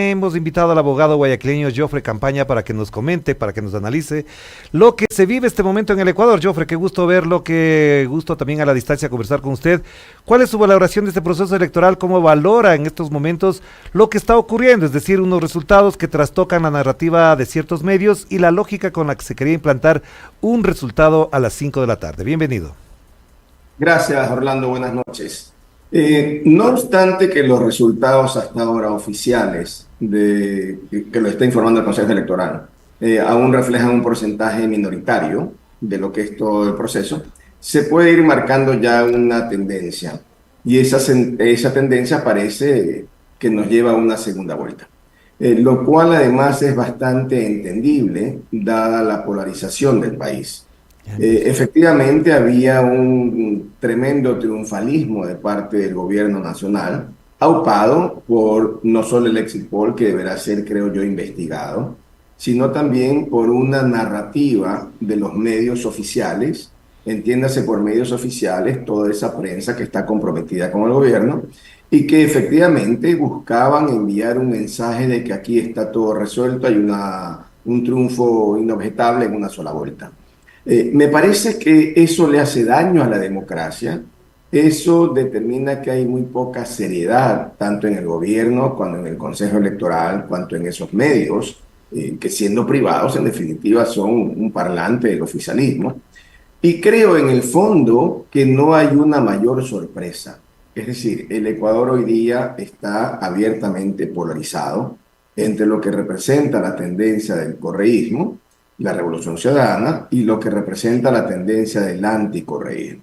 hemos invitado al abogado guayaquileño Jofre Campaña para que nos comente, para que nos analice lo que se vive este momento en el Ecuador. Jofre, qué gusto verlo, qué gusto también a la distancia conversar con usted. ¿Cuál es su valoración de este proceso electoral? ¿Cómo valora en estos momentos lo que está ocurriendo? Es decir, unos resultados que trastocan la narrativa de ciertos medios y la lógica con la que se quería implantar un resultado a las 5 de la tarde. Bienvenido. Gracias, Orlando. Buenas noches. No obstante que los resultados hasta ahora oficiales que lo está informando el Consejo Electoral aún reflejan un porcentaje minoritario de lo que es todo el proceso, se puede ir marcando ya una tendencia y esa tendencia parece que nos lleva a una segunda vuelta, lo cual además es bastante entendible dada la polarización del país. Efectivamente, había un tremendo triunfalismo de parte del gobierno nacional, aupado por no solo el exit poll, que deberá ser, creo yo, investigado, sino también por una narrativa de los medios oficiales, entiéndase por medios oficiales toda esa prensa que está comprometida con el gobierno y que efectivamente buscaban enviar un mensaje de que aquí está todo resuelto, hay un triunfo inobjetable en una sola vuelta. Me parece que eso le hace daño a la democracia, eso determina que hay muy poca seriedad, tanto en el gobierno, cuanto en el Consejo Electoral, cuanto en esos medios, que siendo privados, en definitiva, son un parlante del oficialismo. Y creo en el fondo que no hay una mayor sorpresa. Es decir, el Ecuador hoy día está abiertamente polarizado entre lo que representa la tendencia del correísmo, la Revolución Ciudadana, y lo que representa la tendencia del anticorreísmo.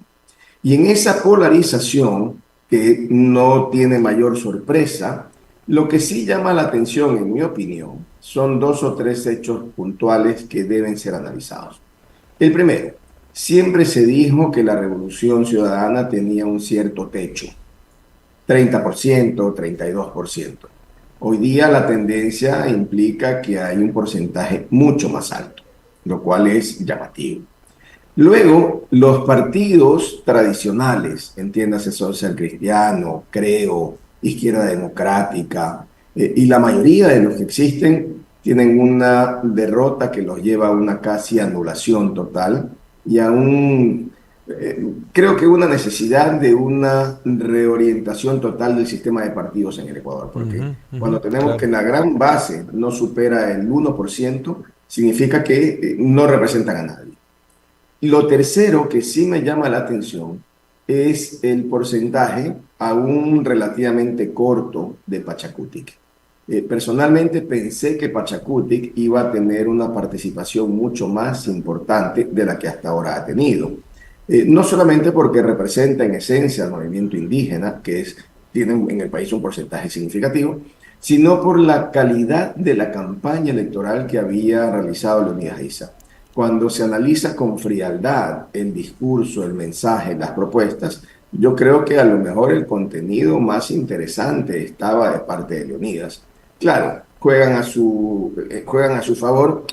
Y en esa polarización, que no tiene mayor sorpresa, lo que sí llama la atención, en mi opinión, son dos o tres hechos puntuales que deben ser analizados. El primero, siempre se dijo que la Revolución Ciudadana tenía un cierto techo, 30%, 32%. Hoy día la tendencia implica que hay un porcentaje mucho más alto, lo cual es llamativo. Luego, los partidos tradicionales, entiéndase Social Cristiano, Creo, Izquierda Democrática, y la mayoría de los que existen tienen una derrota que los lleva a una casi anulación total y a creo que una necesidad de una reorientación total del sistema de partidos en el Ecuador, porque cuando tenemos que la gran base no supera el 1%, significa que no representan a nadie. Lo tercero que sí me llama la atención es el porcentaje aún relativamente corto de Pachakutik. Personalmente pensé que Pachakutik iba a tener una participación mucho más importante de la que hasta ahora ha tenido. No solamente porque representa en esencia al movimiento indígena, tiene en el país un porcentaje significativo, sino por la calidad de la campaña electoral que había realizado Leonidas Issa. Cuando se analiza con frialdad el discurso, el mensaje, las propuestas, yo creo que a lo mejor el contenido más interesante estaba de parte de Leonidas. Claro, juegan a su favor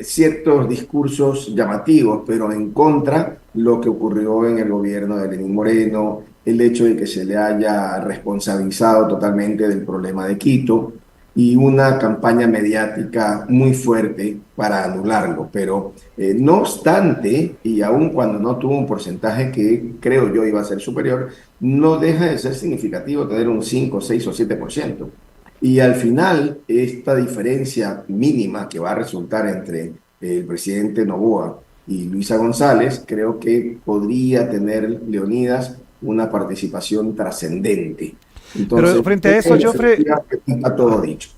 ciertos discursos llamativos, pero en contra lo que ocurrió en el gobierno de Lenín Moreno, el hecho de que se le haya responsabilizado totalmente del problema de Quito y una campaña mediática muy fuerte para anularlo. Pero no obstante, y aun cuando no tuvo un porcentaje que creo yo iba a ser superior, no deja de ser significativo tener un 5, 6 o 7%. Y al final, esta diferencia mínima que va a resultar entre el presidente Noboa y Luisa González, creo que podría tener Leonidas una participación trascendente. Entonces, pero frente a eso, Jofre, está todo dicho.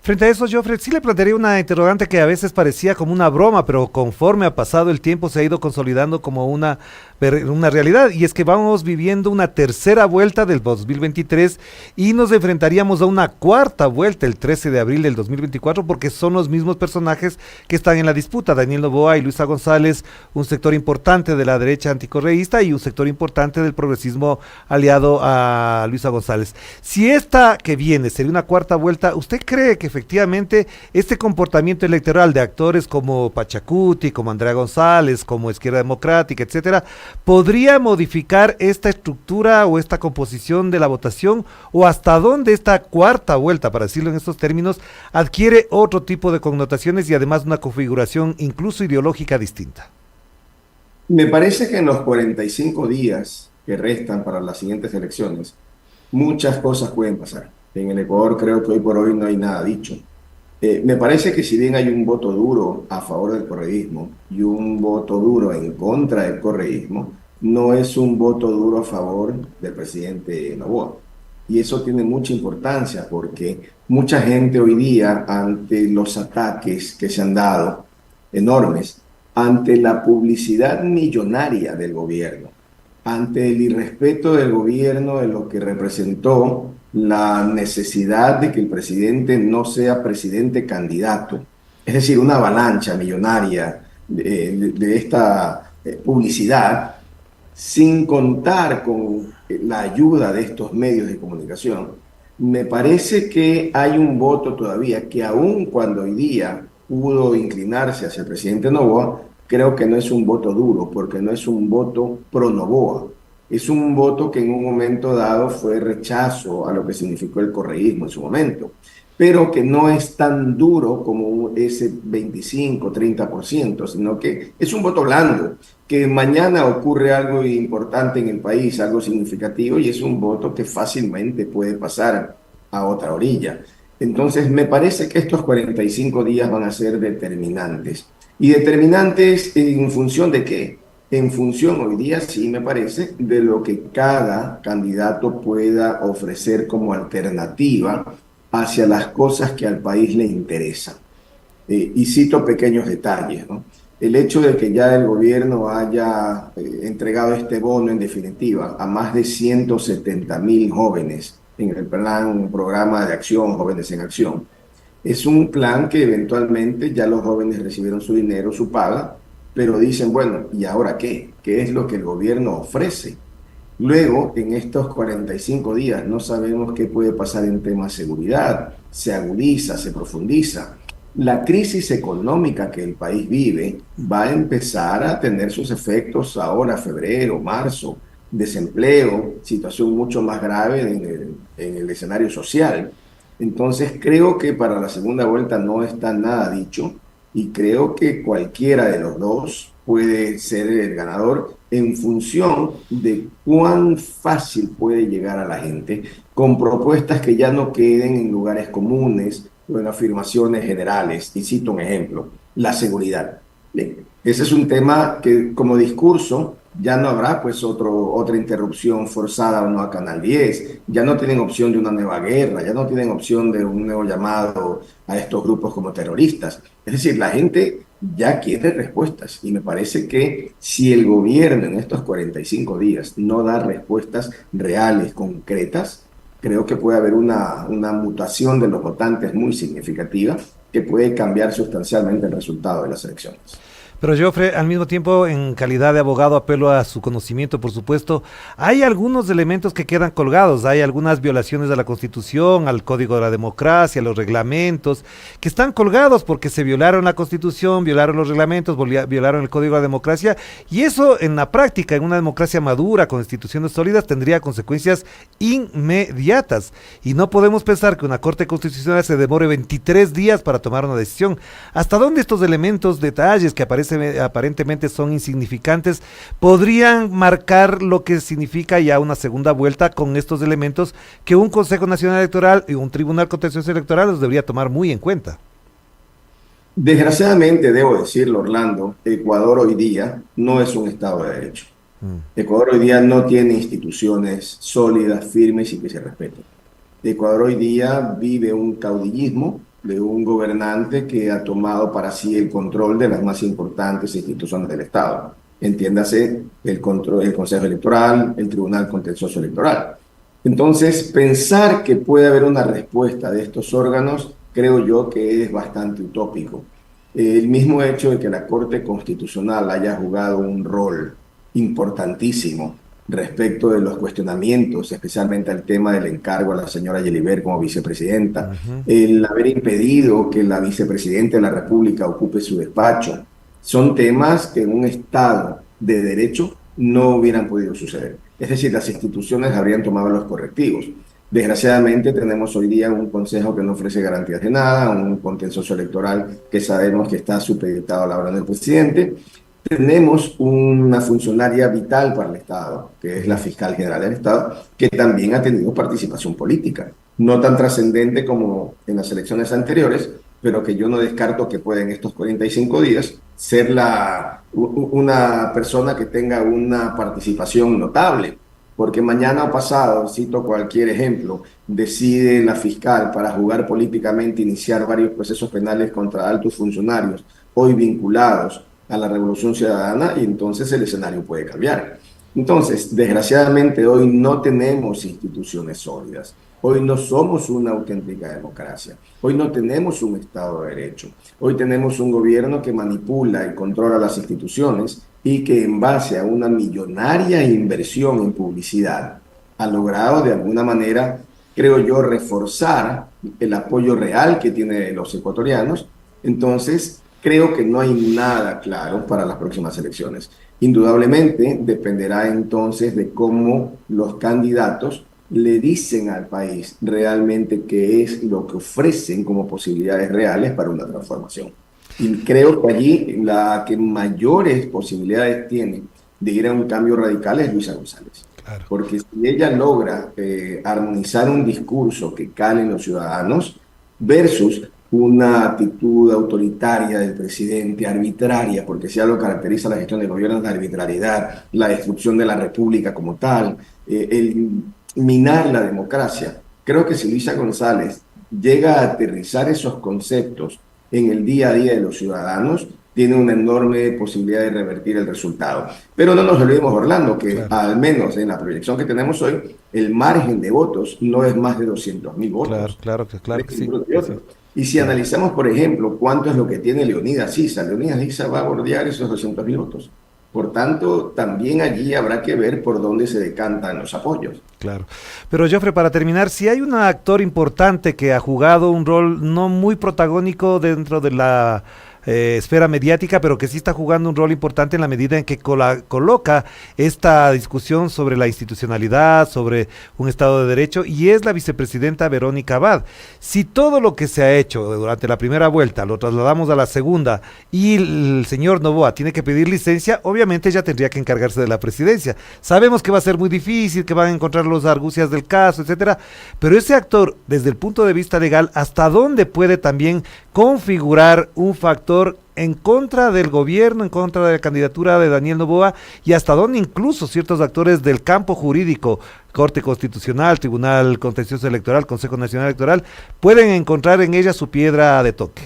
Frente a eso, Jofre, sí le plantearía una interrogante que a veces parecía como una broma, pero conforme ha pasado el tiempo se ha ido consolidando como una realidad, y es que vamos viviendo una tercera vuelta del 2023 y nos enfrentaríamos a una cuarta vuelta el 13 de abril del 2024, porque son los mismos personajes que están en la disputa, Daniel Noboa y Luisa González, un sector importante de la derecha anticorreísta y un sector importante del progresismo aliado a Luisa González. Si esta que viene sería una cuarta vuelta, ¿usted cree que efectivamente este comportamiento electoral de actores como Pachacuti, como Andrea González, como Izquierda Democrática, etcétera, podría modificar esta estructura o esta composición de la votación, o hasta dónde esta cuarta vuelta, para decirlo en estos términos, adquiere otro tipo de connotaciones y además una configuración incluso ideológica distinta? Me parece que en los 45 días que restan para las siguientes elecciones, muchas cosas pueden pasar. En el Ecuador creo que hoy por hoy no hay nada dicho. Me parece que si bien hay un voto duro a favor del correísmo y un voto duro en contra del correísmo, no es un voto duro a favor del presidente Noboa. Y eso tiene mucha importancia porque mucha gente hoy día, ante los ataques que se han dado, enormes, ante la publicidad millonaria del gobierno, ante el irrespeto del gobierno de lo que representó la necesidad de que el presidente no sea presidente candidato, es decir, una avalancha millonaria de esta publicidad, sin contar con la ayuda de estos medios de comunicación, me parece que hay un voto todavía que aun cuando hoy día pudo inclinarse hacia el presidente Noboa, creo que no es un voto duro, porque no es un voto pro Noboa. Es un voto que en un momento dado fue rechazo a lo que significó el correísmo en su momento, pero que no es tan duro como ese 25-30%, sino que es un voto blando, que mañana ocurre algo importante en el país, algo significativo, y es un voto que fácilmente puede pasar a otra orilla. Entonces, me parece que estos 45 días van a ser determinantes. ¿Y determinantes en función de qué? En función, hoy día sí me parece, de lo que cada candidato pueda ofrecer como alternativa hacia las cosas que al país le interesan. Y cito pequeños detalles, ¿no? El hecho de que ya el gobierno haya entregado este bono, en definitiva, a más de 170.000 jóvenes en el programa de acción, Jóvenes en Acción, es un plan que eventualmente ya los jóvenes recibieron su dinero, su paga, pero dicen, bueno, ¿y ahora qué? ¿Qué es lo que el gobierno ofrece? Luego, en estos 45 días, no sabemos qué puede pasar en temas de seguridad, se agudiza, se profundiza. La crisis económica que el país vive va a empezar a tener sus efectos ahora, febrero, marzo, desempleo, situación mucho más grave en el escenario social. Entonces creo que para la segunda vuelta no está nada dicho y creo que cualquiera de los dos puede ser el ganador en función de cuán fácil puede llegar a la gente con propuestas que ya no queden en lugares comunes o en afirmaciones generales. Y cito un ejemplo, la seguridad. Bien, ese es un tema que como discurso ya no habrá pues otra interrupción forzada o no a Canal 10, ya no tienen opción de una nueva guerra, ya no tienen opción de un nuevo llamado a estos grupos como terroristas. Es decir, la gente ya quiere respuestas y me parece que si el gobierno en estos 45 días no da respuestas reales, concretas, creo que puede haber una mutación de los votantes muy significativa que puede cambiar sustancialmente el resultado de las elecciones. Pero Jofre, al mismo tiempo, en calidad de abogado, apelo a su conocimiento, por supuesto. Hay algunos elementos que quedan colgados, hay algunas violaciones a la Constitución, al Código de la Democracia, a los reglamentos, que están colgados porque se violaron la Constitución, violaron los reglamentos, violaron el Código de la Democracia, y eso en la práctica, en una democracia madura, con instituciones sólidas, tendría consecuencias inmediatas. Y no podemos pensar que una Corte Constitucional se demore 23 días para tomar una decisión. ¿Hasta dónde estos elementos, detalles que aparentemente son insignificantes, podrían marcar lo que significa ya una segunda vuelta con estos elementos que un Consejo Nacional Electoral y un Tribunal Contencioso Electoral los debería tomar muy en cuenta? Desgraciadamente, debo decirlo, Orlando, Ecuador hoy día no es un Estado de Derecho. Ecuador hoy día no tiene instituciones sólidas, firmes y que se respeten. Ecuador hoy día vive un caudillismo de un gobernante que ha tomado para sí el control de las más importantes instituciones del Estado. Entiéndase, el Consejo Electoral, el Tribunal Contencioso Electoral. Entonces, pensar que puede haber una respuesta de estos órganos, creo yo que es bastante utópico. El mismo hecho de que la Corte Constitucional haya jugado un rol importantísimo respecto de los cuestionamientos, especialmente al tema del encargo a la señora Yeliver como vicepresidenta, Ujú. el haber impedido que la vicepresidenta de la República ocupe su despacho, son temas que en un Estado de derecho no hubieran podido suceder. Es decir, las instituciones habrían tomado los correctivos. Desgraciadamente tenemos hoy día un consejo que no ofrece garantías de nada, un contencioso electoral que sabemos que está supeditado a la orden del presidente. Tenemos una funcionaria vital para el Estado, que es la fiscal general del Estado, que también ha tenido participación política, no tan trascendente como en las elecciones anteriores, pero que yo no descarto que pueda en estos 45 días ser una persona que tenga una participación notable, porque mañana o pasado, cito cualquier ejemplo, decide la fiscal para jugar políticamente iniciar varios procesos penales contra altos funcionarios hoy vinculados a la Revolución Ciudadana y entonces el escenario puede cambiar. Entonces, desgraciadamente hoy no tenemos instituciones sólidas, hoy no somos una auténtica democracia, hoy no tenemos un Estado de Derecho, hoy tenemos un gobierno que manipula y controla las instituciones y que en base a una millonaria inversión en publicidad ha logrado de alguna manera, creo yo, reforzar el apoyo real que tienen los ecuatorianos. Entonces, creo que no hay nada claro para las próximas elecciones. Indudablemente dependerá entonces de cómo los candidatos le dicen al país realmente qué es lo que ofrecen como posibilidades reales para una transformación. Y creo que allí la que mayores posibilidades tiene de ir a un cambio radical es Luisa González. Claro. Porque si ella logra armonizar un discurso que cale en los ciudadanos versus una actitud autoritaria del presidente, arbitraria, porque si algo caracteriza la gestión del gobierno es la arbitrariedad, la destrucción de la república como tal, el minar la democracia. Creo que si Luisa González llega a aterrizar esos conceptos en el día a día de los ciudadanos, tiene una enorme posibilidad de revertir el resultado. Pero no nos olvidemos, Orlando, que Claro, al menos en la proyección que tenemos hoy, el margen de votos no es más de 200.000 claro, votos. claro que sí. Y Sí, otro. Y si sí. analizamos, por ejemplo, cuánto es lo que tiene Leonidas Issa, Leonidas Issa va a bordear esos 200.000 votos. Por tanto, también allí habrá que ver por dónde se decantan los apoyos. Claro. Pero Jofre, para terminar, si hay un actor importante que ha jugado un rol no muy protagónico dentro de la esfera mediática, pero que sí está jugando un rol importante en la medida en que coloca esta discusión sobre la institucionalidad, sobre un Estado de Derecho, y es la vicepresidenta Verónica Abad. Si todo lo que se ha hecho durante la primera vuelta lo trasladamos a la segunda y el señor Noboa tiene que pedir licencia, obviamente ella tendría que encargarse de la presidencia. Sabemos que va a ser muy difícil, que van a encontrar los argucias del caso, etcétera, pero ese actor, desde el punto de vista legal, ¿hasta dónde puede también configurar un factor en contra del gobierno, en contra de la candidatura de Daniel Noboa, y hasta dónde incluso ciertos actores del campo jurídico, Corte Constitucional, Tribunal Contencioso Electoral, Consejo Nacional Electoral, pueden encontrar en ella su piedra de toque?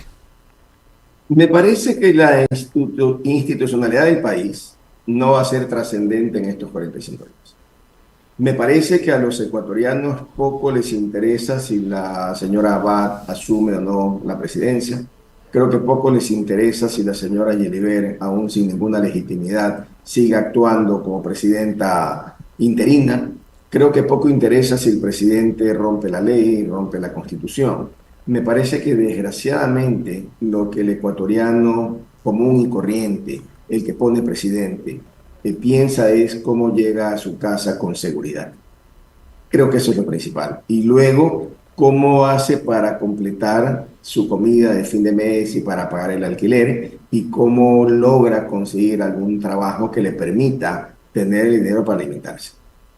Me parece que la institucionalidad del país no va a ser trascendente en estos 45 años. Me parece que a los ecuatorianos poco les interesa si la señora Abad asume o no la presidencia. Creo que poco les interesa si la señora Yeliver, aún sin ninguna legitimidad, sigue actuando como presidenta interina. Creo que poco interesa si el presidente rompe la ley, rompe la constitución. Me parece que desgraciadamente lo que el ecuatoriano común y corriente, el que pone presidente, piensa es cómo llega a su casa con seguridad. Creo que eso es lo principal. Y luego, cómo hace para completar su comida de fin de mes y para pagar el alquiler y cómo logra conseguir algún trabajo que le permita tener el dinero para alimentarse.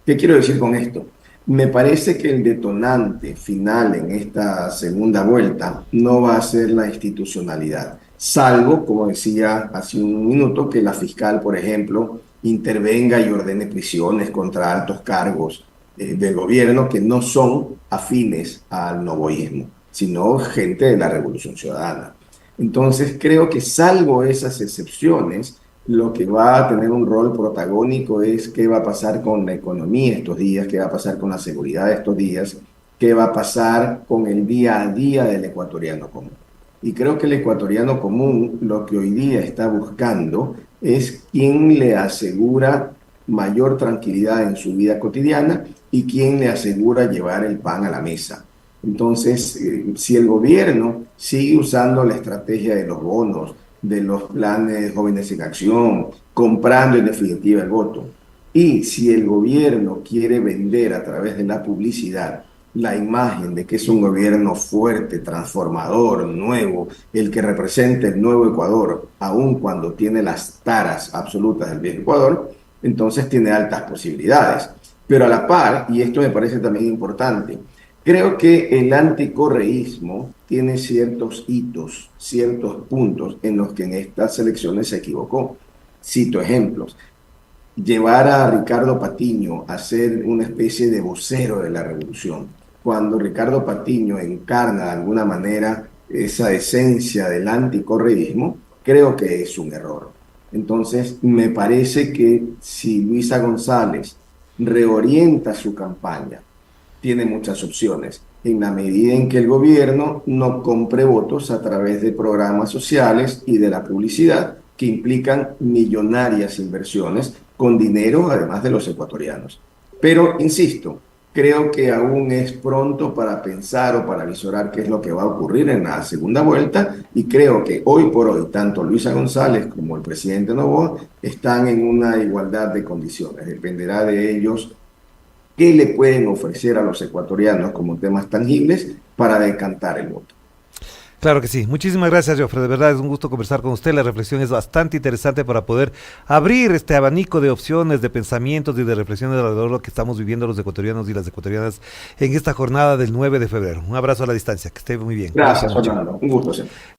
¿Qué quiero decir con esto? Me parece que el detonante final en esta segunda vuelta no va a ser la institucionalidad, salvo, como decía hace un minuto, que la fiscal, por ejemplo, intervenga y ordene prisiones contra altos cargos del gobierno que no son afines al novoísmo, sino gente de la Revolución Ciudadana. Entonces, creo que salvo esas excepciones, lo que va a tener un rol protagónico es qué va a pasar con la economía estos días, qué va a pasar con la seguridad estos días, qué va a pasar con el día a día del ecuatoriano común. Y creo que el ecuatoriano común lo que hoy día está buscando es quién le asegura mayor tranquilidad en su vida cotidiana y quien le asegura llevar el pan a la mesa. Entonces, si el gobierno sigue usando la estrategia de los bonos, de los planes de jóvenes en acción, comprando en definitiva el voto, y si el gobierno quiere vender a través de la publicidad la imagen de que es un gobierno fuerte, transformador, nuevo, el que representa el nuevo Ecuador, aun cuando tiene las taras absolutas del viejo Ecuador, entonces tiene altas posibilidades. Pero a la par, y esto me parece también importante, creo que el anticorreísmo tiene ciertos hitos, ciertos puntos en los que en estas elecciones se equivocó. Cito ejemplos. Llevar a Ricardo Patiño a ser una especie de vocero de la revolución, cuando Ricardo Patiño encarna de alguna manera esa esencia del anticorreísmo, creo que es un error. Entonces, me parece que si Luisa González reorienta su campaña, tiene muchas opciones, en la medida en que el gobierno no compre votos a través de programas sociales y de la publicidad que implican millonarias inversiones con dinero además de los ecuatorianos. Pero, insisto, creo que aún es pronto para pensar o para visorar qué es lo que va a ocurrir en la segunda vuelta y creo que hoy por hoy tanto Luisa González como el presidente Noboa están en una igualdad de condiciones. Dependerá de ellos qué le pueden ofrecer a los ecuatorianos como temas tangibles para decantar el voto. Claro que sí. Muchísimas gracias, Jofre. De verdad es un gusto conversar con usted. La reflexión es bastante interesante para poder abrir este abanico de opciones, de pensamientos y de reflexiones alrededor de lo que estamos viviendo los ecuatorianos y las ecuatorianas en esta jornada del 9 de febrero. Un abrazo a la distancia. Que esté muy bien. Gracias, Fernando. Un gusto siempre.